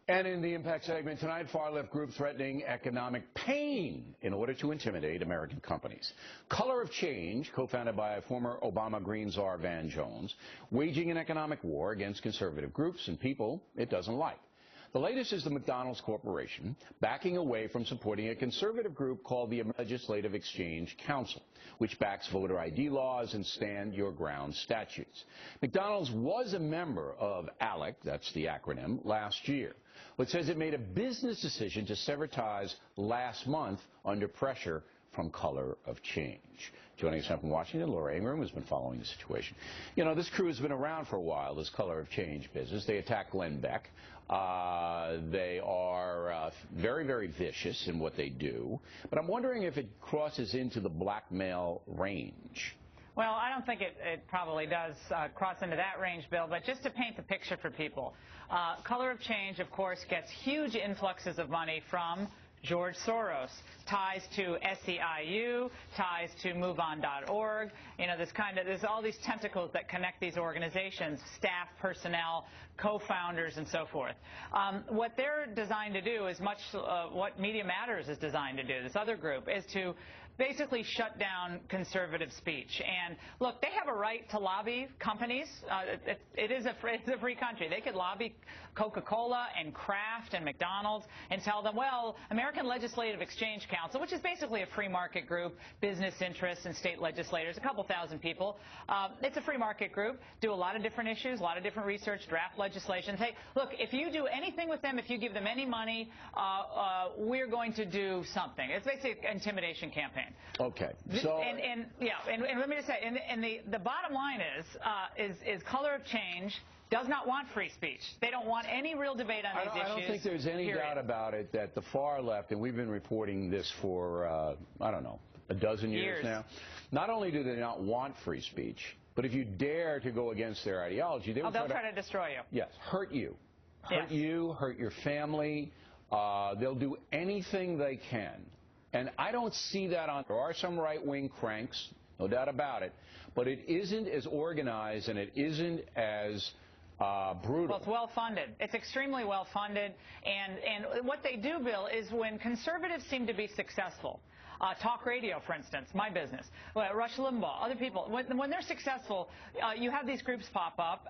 And in the Impact segment tonight, far-left group threatening economic pain in order to intimidate American companies. Color of Change, co-founded by former Obama Green czar Van Jones, waging an economic war against conservative groups and people it doesn't like. The latest is the McDonald's Corporation backing away from supporting a conservative group called the Legislative Exchange Council, which backs voter ID laws and stand your ground statutes. McDonald's was a member of ALEC, that's the acronym, last year, but says it made a business decision to sever ties last month under pressure from Color of Change. Joining us now from Washington, Laura Ingraham has been following the situation. You know, this crew has been around for a while, this Color of Change business. They attack Glenn Beck. They are very, very vicious in what they do. But I'm wondering if it crosses into the blackmail range. Well, I don't think it probably does cross into that range, Bill, but just to paint the picture for people, Color of Change, of course, gets huge influxes of money from George Soros, ties to SEIU, ties to MoveOn.org. You know, there's all these tentacles that connect these organizations, staff, personnel, co-founders, and so forth. What they're designed to do is much what Media Matters is designed to do, this other group, is to basically shut down conservative speech. And look, they have a right to lobby companies. It is a free country. They could lobby Coca-Cola and Kraft and McDonald's and tell them, well, American Legislative Exchange Council, which is basically a free market group, business interests and state legislators, a couple thousand people. It's a free market group, do a lot of different issues, a lot of different research, draft legislation. Say, look, if you do anything with them, if you give them any money, we're going to do something. It's basically an intimidation campaign. Okay. So and let me just say, and the bottom line is Color of Change does not want free speech. They don't want any real debate on these issues. I don't think there's any doubt about it that the far left, and we've been reporting this for, I don't know, a dozen years now, not only do they not want free speech, but if you dare to go against their ideology, they'll try to destroy you. Yes, hurt you. Hurt you, hurt your family. They'll do anything they can. And I don't see that on. There are some right-wing cranks, no doubt about it, but it isn't as organized and it isn't as brutal. Well, it's well-funded. It's extremely well-funded. And what they do, Bill, is when conservatives seem to be successful, talk radio, for instance, my business, Rush Limbaugh, other people, when they're successful, you have these groups pop up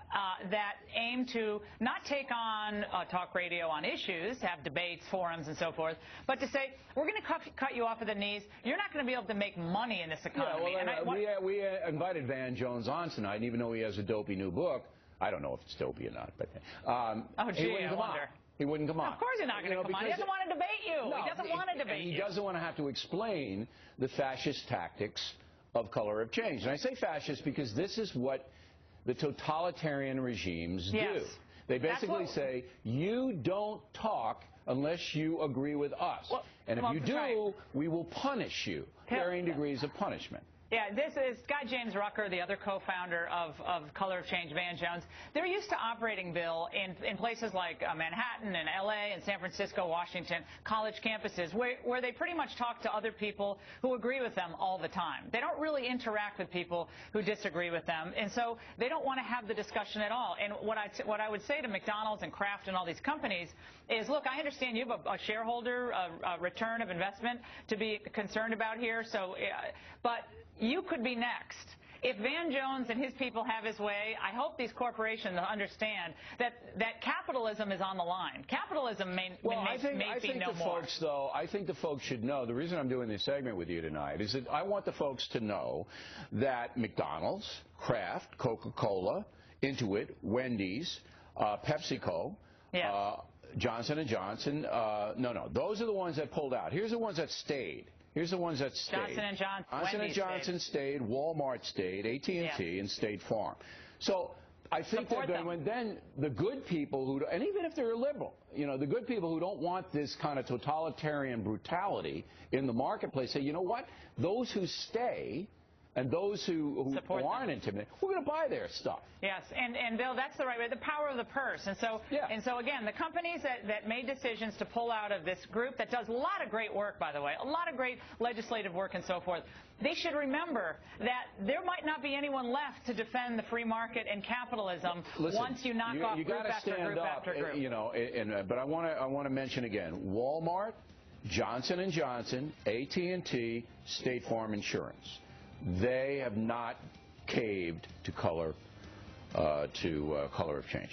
that aim to not take on talk radio on issues, have debates, forums, and so forth, but to say, we're going to cut you off at the knees. You're not going to be able to make money in this economy. Yeah, well, we invited Van Jones on tonight, and even though he has a dopey new book, I don't know if it's dopey or not, but oh, gee, I wonder. He wouldn't come on. Of course he's not going to come on. He doesn't want to debate you. No, he doesn't want to debate you. He doesn't want to have to explain the fascist tactics of Color of Change. And I say fascist because this is what the totalitarian regimes do. They basically say, you don't talk unless you agree with us. Well, and if you do, we will punish you. Varying degrees of punishment. Yeah, this is Scott James Rucker, the other co-founder of Color of Change, Van Jones. They're used to operating, Bill, in places like Manhattan and L.A. and San Francisco, Washington, college campuses, where they pretty much talk to other people who agree with them all the time. They don't really interact with people who disagree with them, and so they don't want to have the discussion at all. And what I would say to McDonald's and Kraft and all these companies is, look, I understand you have a shareholder a return of investment to be concerned about here, so, but you could be next. If Van Jones and his people have his way, I hope these corporations understand that capitalism is on the line. Capitalism may be no more. I think the folks should know, the reason I'm doing this segment with you tonight is that I want the folks to know that McDonald's, Kraft, Coca-Cola, Intuit, Wendy's, PepsiCo, Johnson & Johnson, no, those are the ones that pulled out. Here's the ones that stayed. Here's the ones that stayed. Johnson & Johnson stayed, Walmart stayed, AT&T, and State Farm. So I think then the good people who, and even if they're liberal, you know, the good people who don't want this kind of totalitarian brutality in the marketplace say, you know what, those who stay And those who aren't intimidated, we're going to buy their stuff. Yes, and Bill, that's the right way. The power of the purse. And so, again, the companies that made decisions to pull out of this group that does a lot of great work, by the way, a lot of great legislative work and so forth, they should remember that there might not be anyone left to defend the free market and capitalism. Listen, once you knock off group after group after group. You know, but I want to mention again, Walmart, Johnson & Johnson, AT&T, State Farm Insurance. They have not caved to color of change.